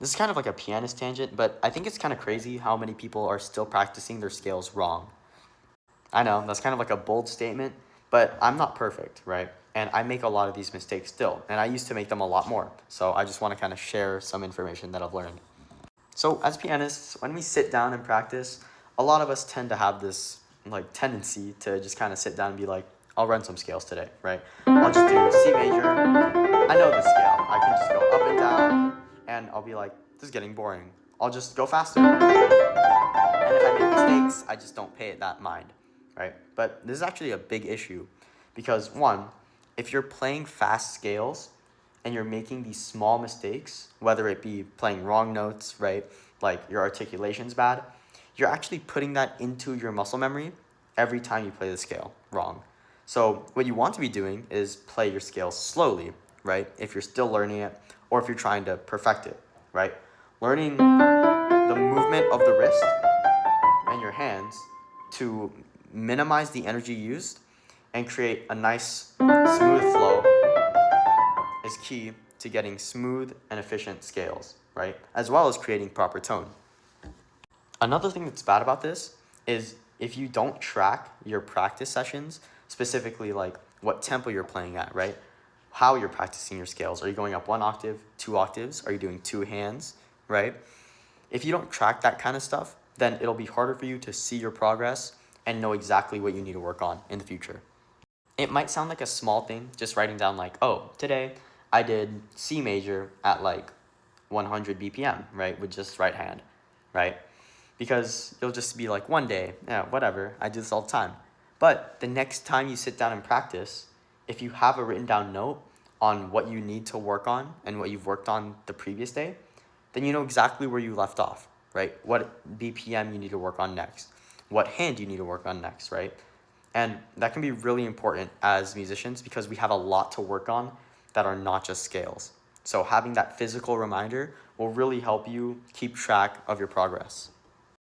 This is kind of like a pianist tangent, but I think it's kind of crazy how many people are still practicing their scales wrong. I know, that's kind of like a bold statement, but I'm not perfect, right? And I make a lot of these mistakes still, and I used to make them a lot more. So I just want to kind of share some information that I've learned. So as pianists, when we sit down and practice, a lot of us tend to have this like tendency to just kind of sit down and be like, I'll run some scales today, right? I'll just do C major. I know the scale. I can just go up and down, and I'll be like, this is getting boring. I'll just go faster. And if I make mistakes, I just don't pay it that mind, right? But this is actually a big issue because one, if you're playing fast scales and you're making these small mistakes, whether it be playing wrong notes, right? Like your articulation's bad, you're actually putting that into your muscle memory every time you play the scale wrong. So what you want to be doing is play your scale slowly, right? If you're still learning it or if you're trying to perfect it, right? Learning the movement of the wrist and your hands to minimize the energy used and create a nice smooth flow is key to getting smooth and efficient scales, right? As well as creating proper tone. Another thing that's bad about this is if you don't track your practice sessions, specifically like what tempo you're playing at, right? How you're practicing your scales. Are you going up 1 octave, 2 octaves? Are you doing 2 hands, right? If you don't track that kind of stuff, then it'll be harder for you to see your progress and know exactly what you need to work on in the future. It might sound like a small thing, just writing down like, oh, today I did C major at like 100 BPM, right, with just right hand, right? Because you'll just be like, one day, yeah, whatever, I do this all the time. But the next time you sit down and practice, if you have a written down note on what you need to work on and what you've worked on the previous day, then you know exactly where you left off, right? What BPM you need to work on next, what hand you need to work on next, right? And that can be really important as musicians because we have a lot to work on that are not just scales. So having that physical reminder will really help you keep track of your progress.